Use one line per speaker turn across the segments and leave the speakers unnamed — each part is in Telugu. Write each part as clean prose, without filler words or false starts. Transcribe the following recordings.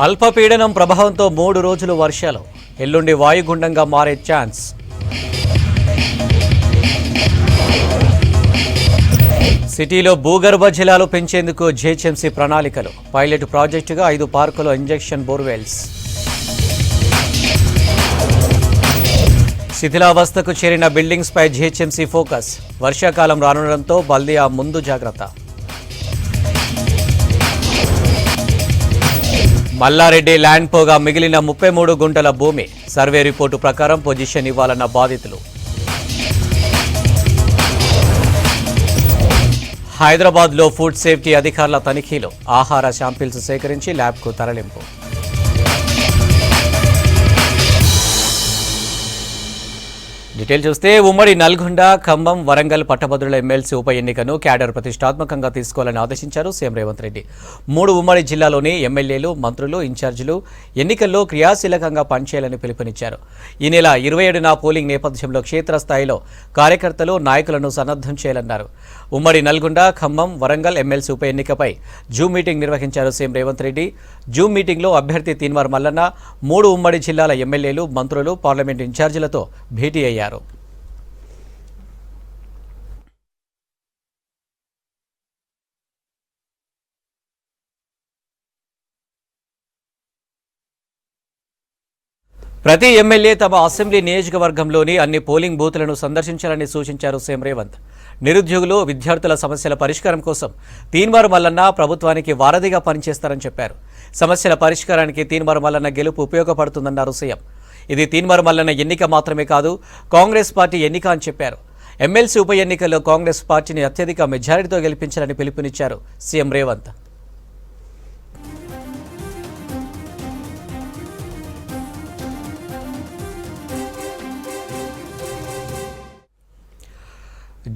అల్పపీడనం ప్రభావంతో 3 రోజులు వర్షాలు. ఎల్లుండి వాయుగుండంగా మారే ఛాన్స్. సిటీలో భూగర్భ జలాలు పెంచేందుకు జీహెచ్ఎంసీ ప్రణాళికలు. పైలట్ ప్రాజెక్టుగా 5 పార్కులో ఇంజెక్షన్ బోర్వెల్స్. శిథిలావస్థకు చేరిన బిల్డింగ్స్ పై జీహెచ్ఎంసీ ఫోకస్. వర్షాకాలం రానుండడంతో బల్దియా ముందు జాగ్రత్త. మల్లారెడ్డి ల్యాండ్ పోగా మిగిలిన 33 గుంటల భూమి. సర్వే రిపోర్టు ప్రకారం పొజిషన్ ఇవ్వాలన్న బాధితులు. హైదరాబాద్లో ఫుడ్ సేఫ్టీ అధికారుల తనిఖీలు. ఆహార శాంపిల్స్ సేకరించి ల్యాబ్కు తరలింపు. డీటెయిల్ చూస్తే ఉమ్మడి నల్గొండ, ఖమ్మం, వరంగల్ పట్టభద్రుల ఎమ్మెల్సీ ఉప ఎన్నికను క్యాడర్ ప్రతిష్టాత్మకంగా తీసుకోవాలని ఆదేశించారు సీఎం రేవంత్ రెడ్డి. 3 ఉమ్మడి జిల్లాలోని ఎమ్మెల్యేలు, మంత్రులు, ఇన్ఛార్జీలు ఎన్నికల్లో క్రియాశీలకంగా పనిచేయాలని పిలుపునిచ్చారు. ఈ నెల 27న పోలింగ్ నేపథ్యంలో క్షేత్రస్థాయిలో కార్యకర్తలు, నాయకులను సన్నద్ధం చేయాలన్నారు. ఉమ్మడి నల్గొండ, ఖమ్మం, వరంగల్ ఎమ్మెల్సీ ఉప ఎన్నికపై జూమ్ మీటింగ్ నిర్వహించారు సీఎం రేవంత్ రెడ్డి. జూమ్ మీటింగ్లో అభ్యర్థి తీన్మార్ మల్లన్న 3 ఉమ్మడి జిల్లాల ఎమ్మెల్యేలు, మంత్రులు, పార్లమెంటు ఇన్ఛార్జీలతో భేటీ అయ్యారు. ప్రతి ఎమ్మెల్యే తమ అసెంబ్లీ నియోజకవర్గంలోని అన్ని పోలింగ్ బూత్లను సందర్శించాలని సూచించారు సీఎం రేవంత్. నిరుద్యోగులు, విద్యార్థుల సమస్యల పరిష్కారం కోసం తీన్మార్ మల్లన్న ప్రభుత్వానికి వారధిగా పనిచేస్తారని చెప్పారు. సమస్యల పరిష్కారానికి తీన్మార్ మల్లన్న గెలుపు ఉపయోగపడుతుందన్నారు సీఎం. ఇది తీన్మార్ మల్లన్న ఎన్నిక మాత్రమే కాదు, కాంగ్రెస్ పార్టీ ఎన్నిక అని చెప్పారు. ఎమ్మెల్సీ ఉప ఎన్నికల్లో కాంగ్రెస్ పార్టీని అత్యధిక మెజారిటీతో గెలిపించాలని పిలుపునిచ్చారు సీఎం రేవంత్.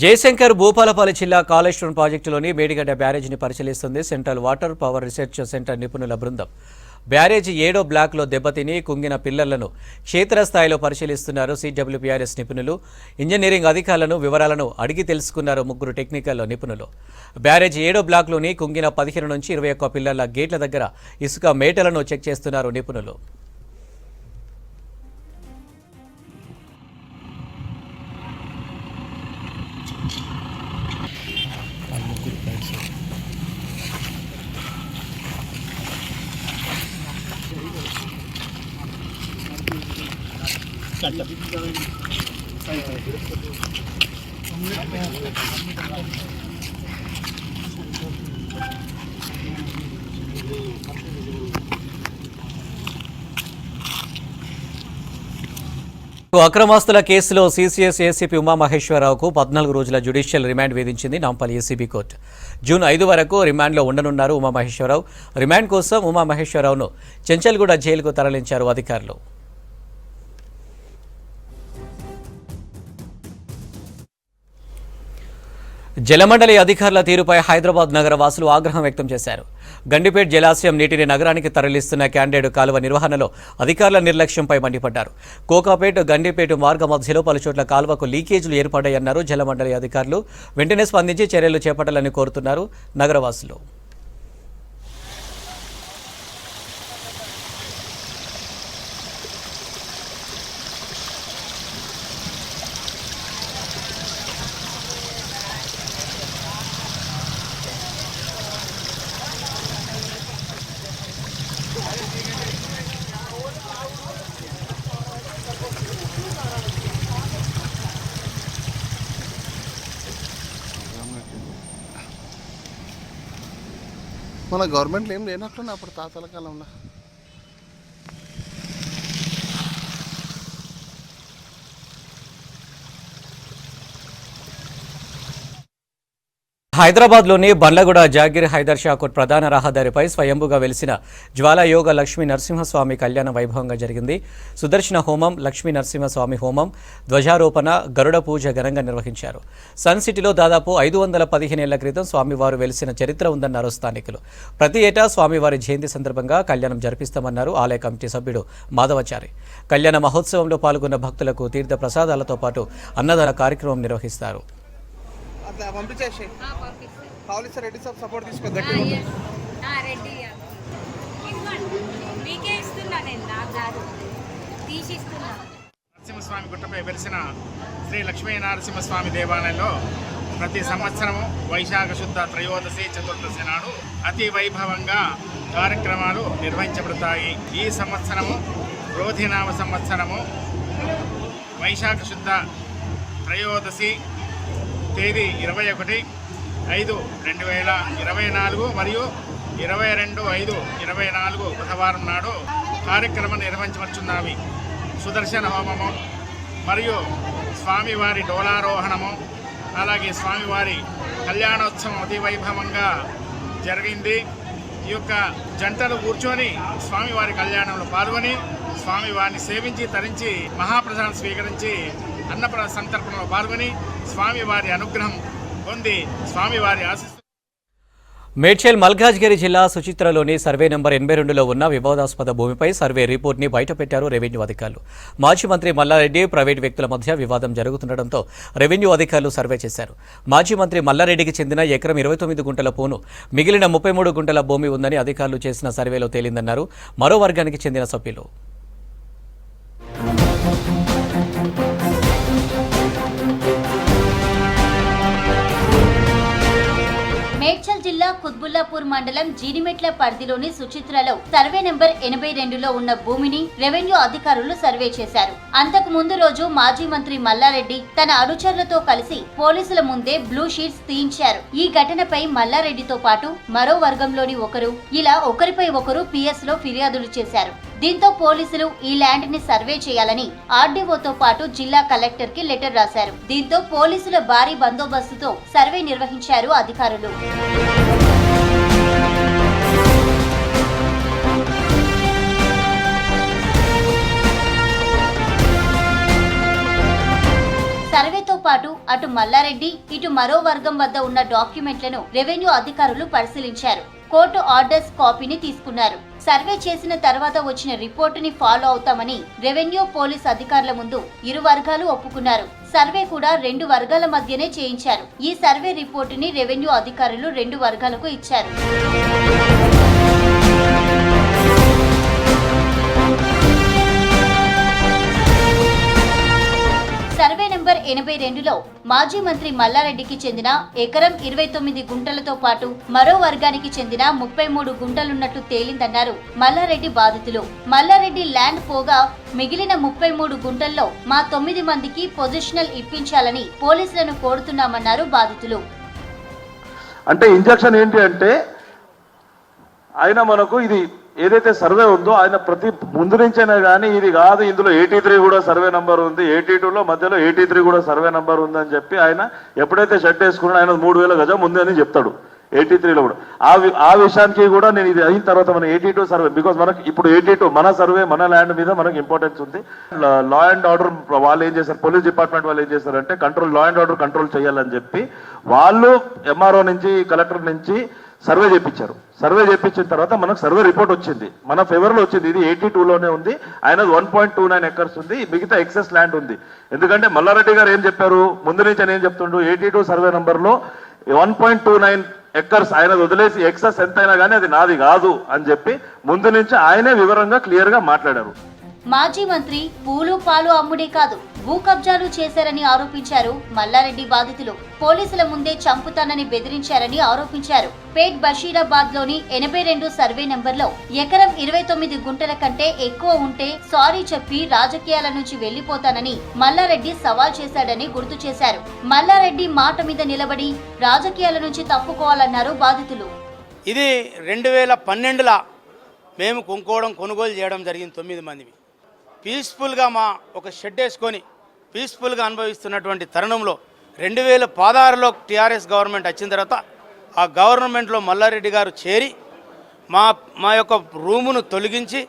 జయశంకర్ భూపాలపల్లి జిల్లా కాళేశ్వరం ప్రాజెక్టులోని మేడిగడ్డ బ్యారేజీని పరిశీలిస్తుంది central water power research centre నిపుణుల బృందం. బ్యారేజీ 7వ బ్లాక్లో దెబ్బతిని కుంగిన పిల్లర్లను క్షేత్రస్థాయిలో పరిశీలిస్తున్నారు సిడబ్ల్యూపీఆర్ఎస్ నిపుణులు. ఇంజనీరింగ్ అధికారులను వివరాలను అడిగి తెలుసుకున్నారు 3 టెక్నికల్ నిపుణులు. బ్యారేజీ 7వ బ్లాక్లోని కుంగిన 15 నుంచి 21 పిల్లర్ల గేట్ల దగ్గర ఇసుక మేటలను చెక్ చేస్తున్నారు నిపుణులు. అక్రమాస్తుల కేసులో సీసీఎస్ ఏసీపీ ఉమామహేశ్వరరావుకు 14 రోజుల జ్యుడిషియల్ రిమాండ్ విధించింది నాంపల్లి ఏసీబీ కోర్టు. జూన్ 5 వరకు రిమాండ్లో ఉండనున్నారు ఉమామహేశ్వరరావు. రిమాండ్ కోసం ఉమామహేశ్వరరావును చెంచల్గూడ జైలుకు తరలించారు అధికారులు. జలమండలి అధికారుల తీరుపై హైదరాబాద్ నగర వాసులు ఆగ్రహం వ్యక్తం చేశారు. గండిపేట్ జలాశయం నీటిని నగరానికి తరలిస్తున్న క్యాండేడు కాలువ నిర్వహణలో అధికారుల నిర్లక్ష్యంపై మండిపడ్డారు. కోకాపేట్, గండిపేట మార్గ మధ్యలో పలుచోట్ల కాలువకు లీకేజీలు ఏర్పడ్డాయన్నారు జలమండలి అధికారులు. వెంటనే స్పందించి చర్యలు చేపట్టాలని కోరుతున్నారు నగరవాసులు.
మన గవర్నమెంట్లో ఏం లేనట్లున్నా అప్పుడు తాతల కాలంలో.
హైదరాబాద్లోని బండ్లగూడ జాగీర్ హైదర్ షాకోట్ ప్రధాన రహదారిపై స్వయంభుగా వెలిసిన జ్వాలాయోగ లక్ష్మీ నరసింహస్వామి కళ్యాణ వైభవంగా జరిగింది. సుదర్శన హోమం, లక్ష్మీ నరసింహస్వామి హోమం, ధ్వజారోపణ, గరుడ పూజ ఘనంగా నిర్వహించారు. సన్ సిటీలో దాదాపు 515 ఏళ్ల క్రితం స్వామివారు వెలిసిన చరిత్ర ఉందన్నారు స్థానికులు. ప్రతి ఏటా స్వామివారి జయంతి సందర్భంగా కళ్యాణం జరిపిస్తామన్నారు ఆలయ కమిటీ సభ్యుడు మాధవచారి. కళ్యాణ మహోత్సవంలో పాల్గొన్న భక్తులకు తీర్థ ప్రసాదాలతో పాటు అన్నదాన కార్యక్రమం నిర్వహిస్తారు.
పంపించేసి రెడ్డి సాబ్ సపోర్ట్ తీసుకో.
మీకే ఇస్తున్నా, నేను నాకు కాదు, తీసి ఇస్తున్నా.
నరసింహస్వామి గుట్టపై వెలిసిన శ్రీ లక్ష్మీ నరసింహస్వామి దేవాలయంలో ప్రతి సంవత్సరము వైశాఖ శుద్ధ త్రయోదశి చతుర్దశి నాడు అతి వైభవంగా కార్యక్రమాలు నిర్వహించబడతాయి. ఈ సంవత్సరము క్రోధినామ సంవత్సరము వైశాఖ శుద్ధ త్రయోదశి తేదీ 21/5/2024 మరియు 22/5/24 బుధవారం నాడు కార్యక్రమం నిర్వహించవచ్చున్నవి. సుదర్శన హోమము మరియు స్వామివారి డోలారోహణము, అలాగే స్వామివారి కళ్యాణోత్సవం అతి వైభవంగా జరిగింది. ఈ యొక్క జంటలు కూర్చొని స్వామివారి కళ్యాణంలో పాల్గొని స్వామివారిని సేవించి తరించి మహాప్రసాదం స్వీకరించి అన్నప్రసాద సంతర్పణలో పాల్గొని స్వామివారి అనుగ్రహం పొంది స్వామివారి ఆశీస్సు.
మేడ్చల్ మల్కాజ్గిరి జిల్లా సుచిత్రలోని సర్వే నంబర్ 82లో ఉన్న వివాదాస్పద భూమిపై సర్వే రిపోర్ట్ని బయటపెట్టారు రెవెన్యూ అధికారులు. మాజీ మంత్రి మల్లారెడ్డి, ప్రైవేటు వ్యక్తుల మధ్య వివాదం జరుగుతుండటంతో రెవెన్యూ అధికారులు సర్వే చేశారు. మాజీ మంత్రి మల్లారెడ్డికి చెందిన ఎకరం 29 గుంటల పోను, మిగిలిన 33 గుంటల భూమి ఉందని అధికారులు చేసిన సర్వేలో తేలిందన్నారు మరో వర్గానికి చెందిన సభ్యులు.
మేడ్చల్ జిల్లా కుత్బుల్లాపూర్ మండలం జీడిమెట్ల పరిధిలోని సుచిత్రలో సర్వే నెంబర్ 82లో ఉన్న భూమిని రెవెన్యూ అధికారులు సర్వే చేశారు. అంతకు ముందు రోజు మాజీ మంత్రి మల్లారెడ్డి తన అనుచరులతో కలిసి పోలీసుల ముందే బ్లూ షీట్స్ తీయించారు. ఈ ఘటనపై మల్లారెడ్డితో పాటు మరో వర్గంలోని ఒకరు ఇలా ఒకరిపై ఒకరు PS లో ఫిర్యాదులు చేశారు. దీంతో పోలీసులు ఈ ల్యాండ్ ని సర్వే చేయాలని ఆర్డీఓతో పాటు జిల్లా కలెక్టర్ కి లెటర్ రాశారు. దీంతో పోలీసుల భారీ బందోబస్తుతో సర్వే నిర్వహించారు అధికారులు. సర్వేతో పాటు అటు మల్లారెడ్డి, ఇటు మరో వర్గం వద్ద ఉన్న డాక్యుమెంట్లను రెవెన్యూ అధికారులు పరిశీలించారు. కోర్టు ఆర్డర్స్ కాపీని తీసుకున్నారు. సర్వే చేసిన తర్వాత వచ్చిన రిపోర్టుని ఫాలో అవుతామని రెవెన్యూ పోలీస్ అధికారుల ముందు ఇరు వర్గాలు ఒప్పుకున్నారు. సర్వే కూడా 2 వర్గాల మధ్యనే చేయించారు. ఈ సర్వే రిపోర్టుని రెవెన్యూ అధికారులు 2 వర్గాలకు ఇచ్చారు. సర్వే నెంబర్ 82లో మాజీ మంత్రి మల్లారెడ్డికి చెందిన ఎకరం 29 గుంటలతో పాటు మరో వర్గానికి చెందిన 33 గుంటలున్నట్టు తేలిందన్నారు మల్లారెడ్డి బాధితులు. మల్లారెడ్డి ల్యాండ్ పోగా మిగిలిన 33 గుంటల్లో మా 9 మందికి పొజిషనల్ ఇప్పించాలని పోలీసులను కోరుతున్నామన్నారు బాధితులు.
అంటే ఇంజక్షన్ ఏంటి అంటే ఆయన మనకు ఇది ఏదైతే సర్వే ఉందో ఆయన ప్రతి ముందు నుంచైనా కానీ ఇది కాదు, ఇందులో 83 కూడా సర్వే నంబర్ ఉంది, 82లో మధ్యలో 83 కూడా సర్వే నంబర్ ఉందని చెప్పి ఆయన ఎప్పుడైతే షెడ్ వేసుకున్నాడో ఆయన 3000 గజం ఉంది అని చెప్తాడు. 83లో కూడా ఆ విషయానికి కూడా నేను ఇది అయిన తర్వాత మన 82 సర్వే, బికాజ్ మనకి ఇప్పుడు 82 మన సర్వే మన ల్యాండ్ మీద మనకు ఇంపార్టెన్స్ ఉంది. లా అండ్ ఆర్డర్ వాళ్ళు ఏం చేస్తారు, పోలీస్ డిపార్ట్మెంట్ వాళ్ళు ఏం చేస్తారంటే లా అండ్ ఆర్డర్ కంట్రోల్ చేయాలని చెప్పి వాళ్ళు MRO నుంచి కలెక్టర్ నుంచి సర్వే చేయించారు. సర్వే చేయించిన తర్వాత మనకు సర్వే రిపోర్ట్ వచ్చింది, మన ఫేవర్లో వచ్చింది. ఇది 82లోనే ఉంది, ఆయన 1.29 ఎకర్స్ ఉంది, మిగతా ఎక్సెస్ ల్యాండ్ ఉంది. ఎందుకంటే మల్లారెడ్డి గారు ఏం చెప్పారు ముందు నుంచి ఆయన ఏం చెప్తుండ్రు, 82 సర్వే నంబర్లో 1.29 ఎకర్స్ ఆయన వదిలేసి ఎక్సెస్ ఎంతైనా కానీ అది నాది కాదు అని చెప్పి ముందు నుంచి ఆయనే వివరంగా క్లియర్గా మాట్లాడారు.
మాజీ మంత్రి పూలు పాలు అమ్ముడే కాదు, భూ కబ్జాలు చేశారని ఆరోపించారు మల్లారెడ్డి బాధితులు. పోలీసుల ముందే చంపుతానని బెదిరించారని ఆరోపించారు. పేట్ బషీరాబాద్ లోని 82 సర్వే నంబర్లో ఎకరం 29 గుంటల కంటే ఎక్కువ ఉంటే సారీ చెప్పి రాజకీయాల నుంచి వెళ్లిపోతానని మల్లారెడ్డి సవాల్ చేశాడని గుర్తు చేశారు. మల్లారెడ్డి మాట మీద నిలబడి రాజకీయాల నుంచి తప్పుకోవాలన్నారు బాధితులు.
ఇది 2012లో మేము కొనుగోలు చేయడం జరిగింది. 9 మంది పీస్ఫుల్గా మా ఒక షెడ్ వేసుకొని పీస్ఫుల్గా అనుభవిస్తున్నటువంటి తరుణంలో 2016లో టీఆర్ఎస్ గవర్నమెంట్ వచ్చిన తర్వాత ఆ గవర్నమెంట్లో మల్లారెడ్డి గారు చేరి మా యొక్క రూమును తొలగించి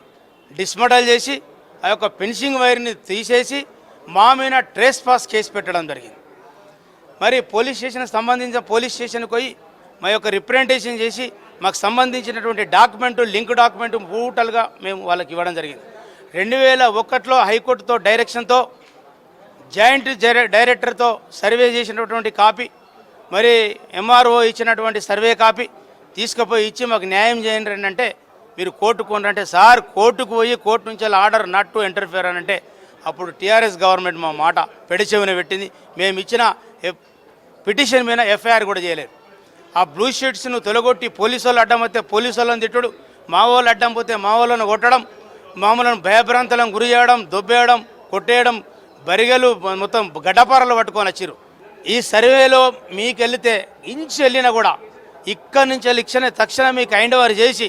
డిస్మటల్ చేసి ఆ యొక్క ఫెన్సింగ్ వైర్ని తీసేసి మా మీద ట్రేస్ పాస్ కేసు పెట్టడం జరిగింది. మరి పోలీస్ స్టేషన్కి పోయి మా యొక్క రిప్రజెంటేషన్ చేసి మాకు సంబంధించినటువంటి డాక్యుమెంటు లింక్ డాక్యుమెంటు టోటల్గా మేము వాళ్ళకి ఇవ్వడం జరిగింది. 2001లో హైకోర్టుతో డైరెక్షన్తో జాయింట్ డైరెక్టర్తో సర్వే చేసినటువంటి కాపీ, మరి MRO ఇచ్చినటువంటి సర్వే కాపీ తీసుకుపోయి ఇచ్చి మాకు న్యాయం చేయండి అంటే మీరు కోర్టుకు అంటే సార్ కోర్టుకు పోయి కోర్టు నుంచి ఆర్డర్ నాట్ టు ఇంటర్ఫియర్ అని అంటే అప్పుడు టీఆర్ఎస్ గవర్నమెంట్ మా మాట పెడిచెవిన పెట్టింది. మేము ఇచ్చిన పిటిషన్ మీద ఎఫ్ఐఆర్ కూడా చేయలేదు. ఆ బ్లూ షీట్స్ను తొలగొట్టి పోలీసు వాళ్ళు అడ్డం వస్తే పోలీసు వాళ్ళని తిట్టడు, మా వాళ్ళు అడ్డం పోతే మా వాళ్ళను కొట్టడం, మామూలను భయభ్రాంతులను గురి చేయడం, దొబ్బేయడం, కొట్టేయడం, బరిగలు మొత్తం గడ్డపారలు పట్టుకొని వచ్చిరు. ఈ సర్వేలో మీకు వెళితే ఇంచు వెళ్ళినా కూడా ఇక్కడి నుంచి వెళ్ళి తక్షణం మీకు హ్యాండ్ ఓవర్ చేసి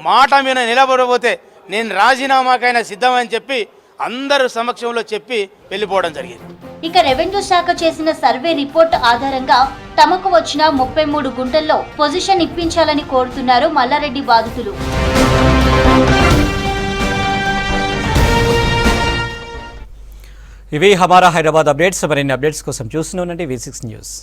మాట మీద నిలబడబోతే నేను రాజీనామాకైనా సిద్ధమని చెప్పి అందరు సమక్షంలో చెప్పి వెళ్ళిపోవడం జరిగింది.
ఇక రెవెన్యూ శాఖ చేసిన సర్వే రిపోర్ట్ ఆధారంగా తమకు వచ్చిన 33 గుంటల్లో పొజిషన్ ఇప్పించాలని కోరుతున్నారు మల్లారెడ్డి బాధితులు.
ఇవి హమారా హైదరాబాద్ అప్డేట్స్. మరిన్ని అప్డేట్స్ కోసం చూస్తూనే ఉండండి V6 న్యూస్.